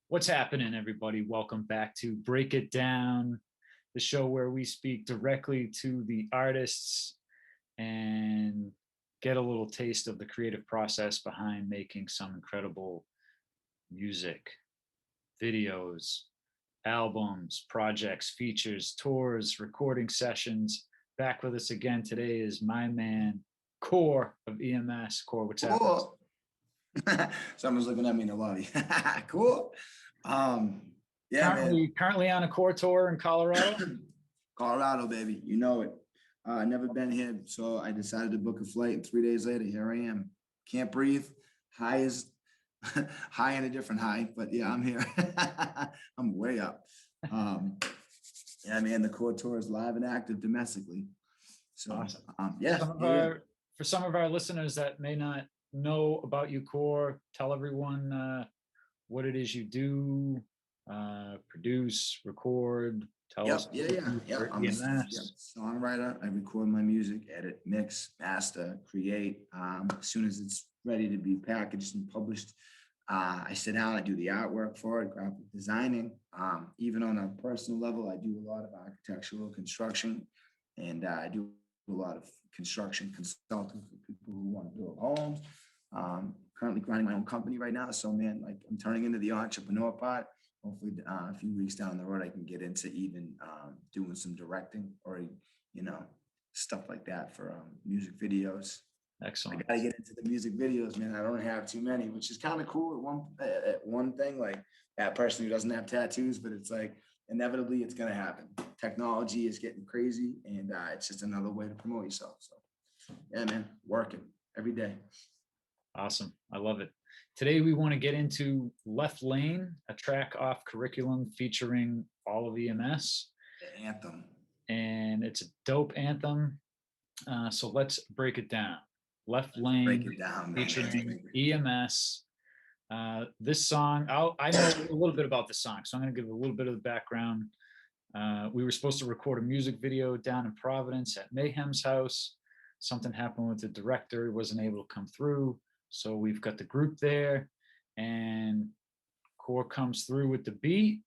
What's happening, everybody? Welcome back to Break It Down, the show where we speak directly to the artists and get a little taste of the creative process behind making some incredible music, videos, albums, projects, features, tours, recording sessions. Back with us again today is my man, Core of EMS. Core, what's happening? Cool. Someone's looking at me in the lobby. Cool. Yeah, currently on a Core tour in Colorado. Colorado, baby. You know it. Never been here, so I decided to book a flight, and 3 days later, here I am. Can't breathe. High is high and a different high, but yeah, I'm here. I'm way up. Yeah, man, the Core tour is live and active domestically. So, awesome. For some of our listeners that may not know about you, Core, tell everyone what it is you do, produce, record. Tell us. I'm a songwriter. I record my music, edit, mix, master, create. As soon as it's ready to be packaged and published, I sit down, I do the artwork for it, graphic designing. Even on a personal level, I do a lot of architectural construction, and I do a lot of construction consulting for people who want to build homes. Currently grinding my own company right now. So man, like I'm turning into the entrepreneur part. Hopefully a few weeks down the road, I can get into even doing some directing or, stuff like that for music videos. Excellent. I got to get into the music videos, man. I don't have too many, which is kind of cool at one thing, like that person who doesn't have tattoos, but it's like, inevitably it's going to happen. Technology is getting crazy, and it's just another way to promote yourself. So yeah, man, working every day. Awesome. I love it. Today, we want to get into Left Lane, a track off KOREiculum featuring all of EMS. The anthem. And it's a dope anthem. So let's break it down. Left Lane featuring EMS. This song, I know a little bit about the song, so I'm going to give a little bit of the background. We were supposed to record a music video down in Providence at Mayhem's house. Something happened with the director. He wasn't able to come through. So we've got the group there, and Core comes through with the beat,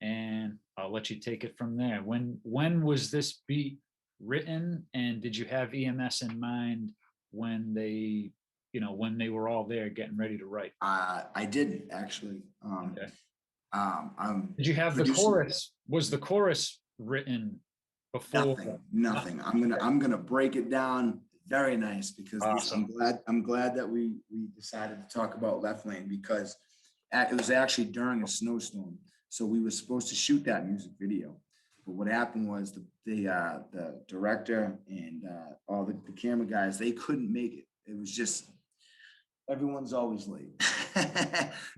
and I'll let you take it from there. When was this beat written, and did you have EMS in mind when they were all there getting ready to write? I didn't actually. Okay. Did you have the chorus? Was the chorus written before? Nothing. I'm gonna break it down. Very nice, because awesome. I'm glad that we decided to talk about Left Lane, because it was actually during a snowstorm. So we were supposed to shoot that music video, but what happened was the director and all the camera guys, they couldn't make it. It was just, everyone's always late.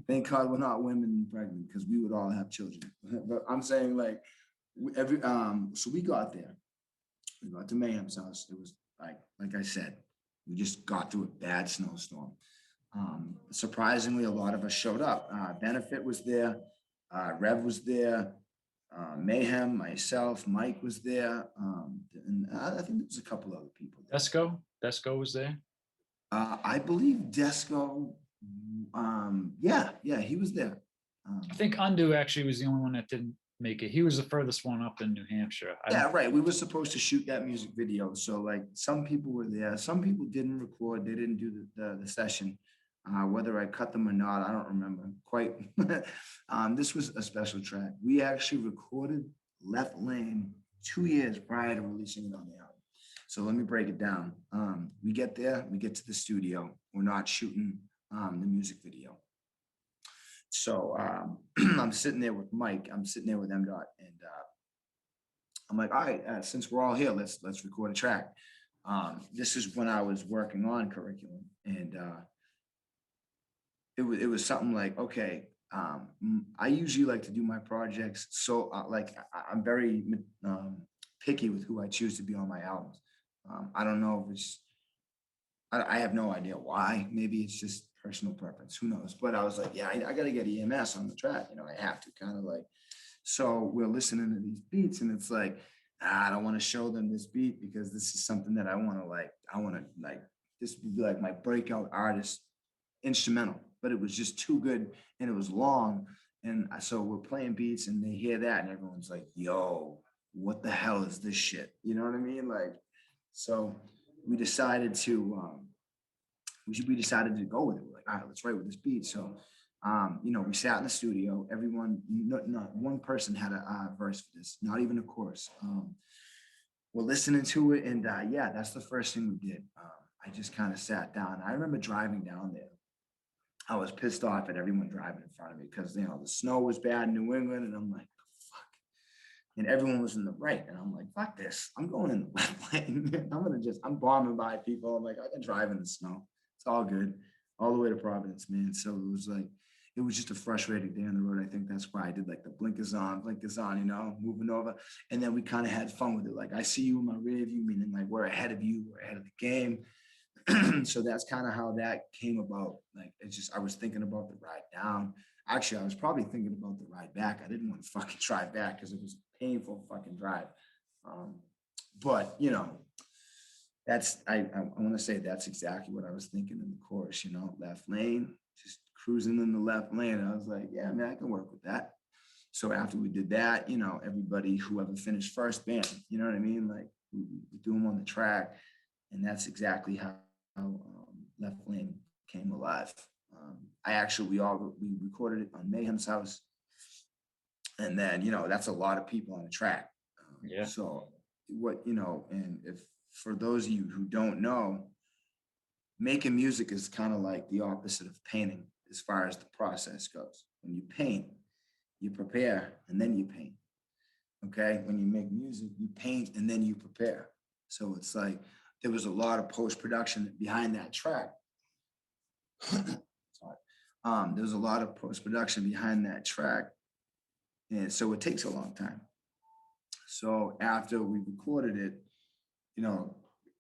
Thank God we're not women and pregnant, because we would all have children. But I'm saying, like, so we got there. We got to Mayhem's house. It was like I said, we just got through a bad snowstorm. Surprisingly, a lot of us showed up. Benefit was there. Rev was there. Mayhem, myself, Mike was there. And I think there was a couple other people there. Desco was there? I believe Desco, yeah, he was there. I think Undu actually was the only one that didn't make it. He was the furthest one up in New Hampshire. Yeah, right. We were supposed to shoot that music video. So like some people were there. Some people didn't record. They didn't do the session. Whether I cut them or not, I don't remember quite. This was a special track. We actually recorded Left Lane 2 years prior to releasing it on the album. So let me break it down. We get there, we get to the studio. We're not shooting the music video. So I'm sitting there with Mike, I'm sitting there with MDOT, and I'm like, all right, since we're all here, let's record a track. This is when I was working on KOREiculum, and it was something like, okay, I usually like to do my projects, so I'm very picky with who I choose to be on my albums. I don't know if it's, I have no idea why. Maybe it's just personal preference, who knows? But I was like, yeah, I got to get EMS on the track. I have to kind of like, so we're listening to these beats, and it's like, I don't want to show them this beat, because this is something that I want to this would be like my breakout artist instrumental, but it was just too good, and it was long, And so we're playing beats and they hear that and everyone's like, yo, what the hell is this shit? You know what I mean? Like, so we decided to go with it. We're like, all right, let's write with this beat. So, we sat in the studio, everyone, not one person had a verse for this, not even a chorus. We're listening to it and yeah, that's the first thing we did. I just kind of sat down. I remember driving down there. I was pissed off at everyone driving in front of me because, the snow was bad in New England. And I'm like, fuck. And everyone was in the right. And I'm like, fuck this. I'm going in the left lane. I'm bombing by people. I'm like, I can drive in the snow. It's all good. All the way to Providence, man. So it was just a frustrating day on the road. I think that's why I did like the blinkers on, moving over. And then we kind of had fun with it. Like, I see you in my rear view, meaning like we're ahead of you, we're ahead of the game. So that's kind of how that came about. Like, I was thinking about the ride down. Actually, I was probably thinking about the ride back. I didn't want to fucking drive back because it was a painful fucking drive. But I want to say that's exactly what I was thinking in the chorus, left lane, just cruising in the left lane. I was like, yeah, man, I can work with that. So after we did that, everybody, whoever finished first, band, you know what I mean? Like, we do them on the track. And that's exactly how Left Lane came alive. We recorded it on Mayhem's house. And then, that's a lot of people on the track. Yeah. So and if, for those of you who don't know, making music is kind of like the opposite of painting as far as the process goes. When you paint, you prepare and then you paint. Okay? When you make music, you paint and then you prepare. So it's like, there was a lot of post-production behind that track. Sorry. There was a lot of post-production behind that track. And so it takes a long time. So after we recorded it,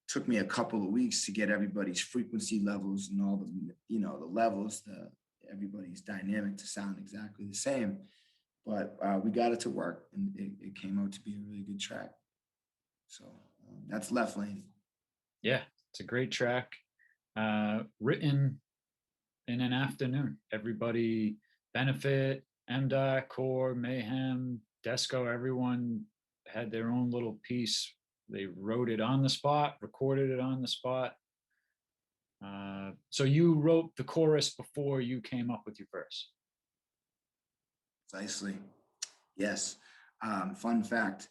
took me a couple of weeks to get everybody's frequency levels and all the, the levels, everybody's dynamic to sound exactly the same. But we got it to work and it came out to be a really good track. So that's Left Lane. Yeah, it's a great track. Written in an afternoon. Everybody, Benefit, MDOT, Core, Mayhem, Desco, everyone had their own little piece. They wrote it on the spot, recorded it on the spot. So you wrote the chorus before you came up with your verse. Precisely. Yes. Fun fact.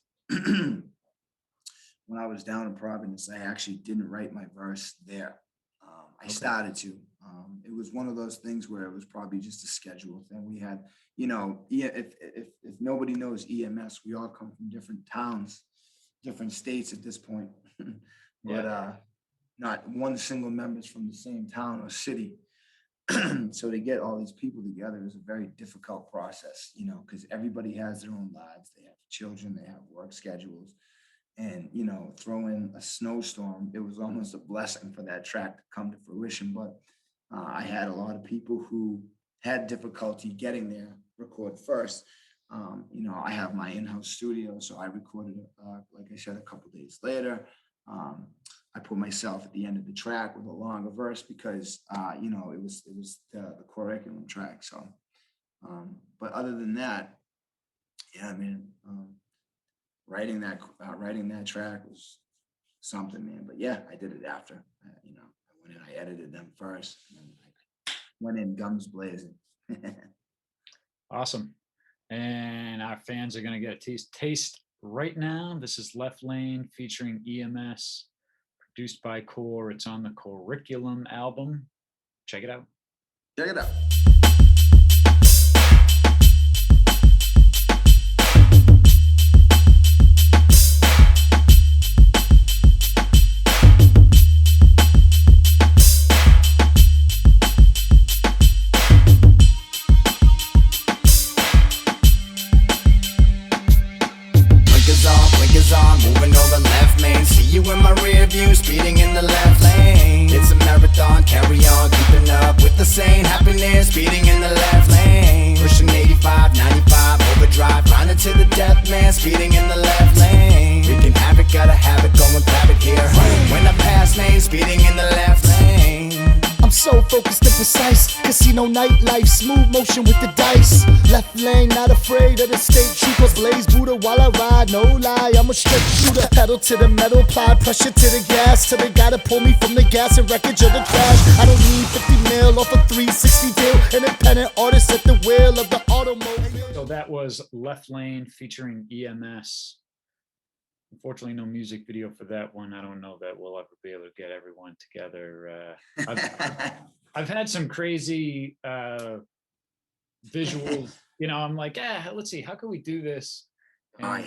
When I was down in Providence, I actually didn't write my verse there. I started to. It was one of those things where it was probably just a schedule thing. We had, if nobody knows EMS, we all come from different towns, different states at this point, but not one single member's from the same town or city. So to get all these people together is a very difficult process, because everybody has their own lives. They have children, they have work schedules. And, throw in a snowstorm, it was almost a blessing for that track to come to fruition. But I had a lot of people who had difficulty getting there, record first. I have my in-house studio, so I recorded it, like I said, a couple days later. I put myself at the end of the track with a longer verse because, it was the KOREiculum track. So, but other than that, yeah, man. Writing that track was something, man. But yeah, I did it after. I went in, I edited them first, and then I went in guns blazing. Awesome. And our fans are gonna get a taste right now. This is Left Lane featuring EMS, produced by Core. It's on the KOREiculum album. Check it out. Check it out. Moving over left lane, see you in my rear view, speeding in the left lane. It's a marathon, carry on, keeping up with the same happiness, speeding in the left lane. Pushing 85, 95, overdrive, grinding to the death, man, speeding in the left lane. Wreaking havoc, gotta have it, going grab it here. When I pass lane, speeding in the left lane. I'm so focused and precise, cause see no nightlife, smooth motion with the dice. Left lane, not afraid of the state troopers. Blaze Buddha while I ride, no lie, I'm a straight shooter. Pedal to the metal, apply pressure to the gas, till they gotta pull me from the gas and wreckage of the trash. I don't need 50 mil off a 360 deal. Independent artist at the wheel of the automobile. So that was Left Lane featuring EMS. Unfortunately, no music video for that one. I don't know that we'll ever be able to get everyone together. I've had some crazy visuals. You know, I'm like, let's see, how can we do this? And,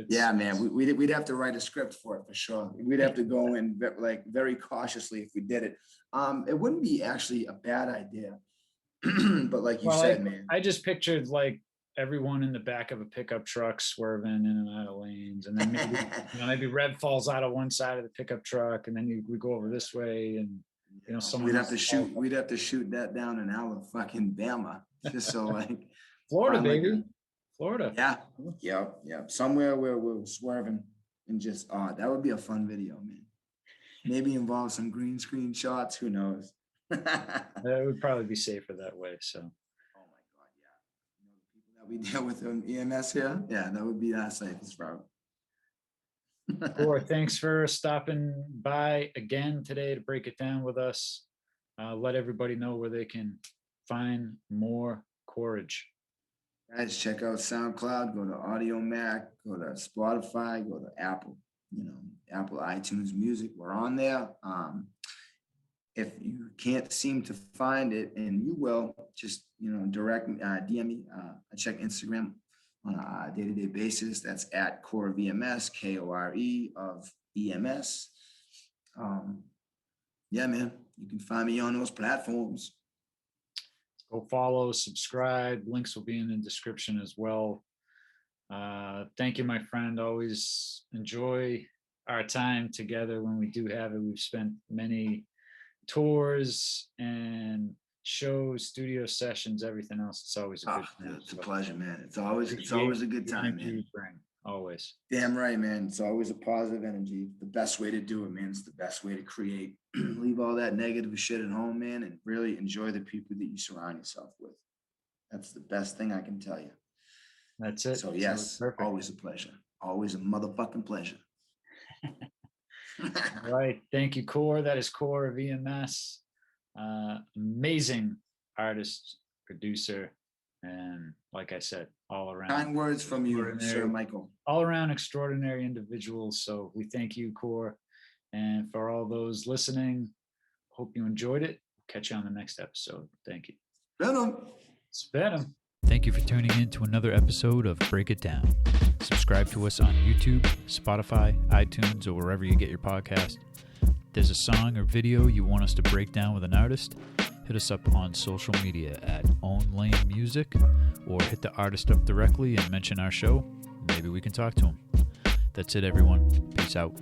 yeah, man, we'd have to write a script for it for sure. We'd have to go in like very cautiously if we did it. It wouldn't be actually a bad idea, but like you said, man, I just pictured like everyone in the back of a pickup truck swerving in and out of lanes, and then maybe maybe Rev falls out of one side of the pickup truck, and then we go over this way, and someone we'd have to shoot that down in Alabama, just so like Florida, baby. Florida. Yeah. Somewhere where we're swerving and just, that would be a fun video, man. Maybe involve some green screen shots. Who knows? That would probably be safer that way. So. Oh my God, yeah. People that we deal with on EMS here, yeah, that would be our safest route. Kore, thanks for stopping by again today to break it down with us. Let everybody know where they can find more Korage. Guys, check out SoundCloud, go to Audio Mac, go to Spotify, go to Apple, Apple iTunes Music. We're on there. If you can't seem to find it, and you will, just, direct DM me. I check Instagram on a day-to-day basis. That's at Kore of EMS, Kore of EMS. Yeah, man, you can find me on those platforms. Go follow, subscribe. Links will be in the description as well. Thank you, my friend. Always enjoy our time together when we do have it. We've spent many tours and shows, studio sessions, everything else. It's always a good time. It's a pleasure, man. It's always a good time, man. Always. Damn right, man. It's always a positive energy. The best way to do it, man. It's the best way to create. Leave all that negative shit at home, man, and really enjoy the people that you surround yourself with. That's the best thing I can tell you. That's it. So yes, always a pleasure. Always a motherfucking pleasure. All right. Thank you, Kore. That is Kore of EMS. Amazing artist, producer, and like I said, all around. Kind words from you, Sir Michael. All around extraordinary individuals. So we thank you, Kore. And for all those listening, hope you enjoyed it. Catch you on the next episode. Thank you. Spit 'em. Thank you for tuning in to another episode of Break It Down. Subscribe to us on YouTube, Spotify, iTunes, or wherever you get your podcast. If there's a song or video you want us to break down with an artist, hit us up on social media at Own Lane Music, or hit the artist up directly and mention our show. Maybe we can talk to him. That's it, everyone. Peace out.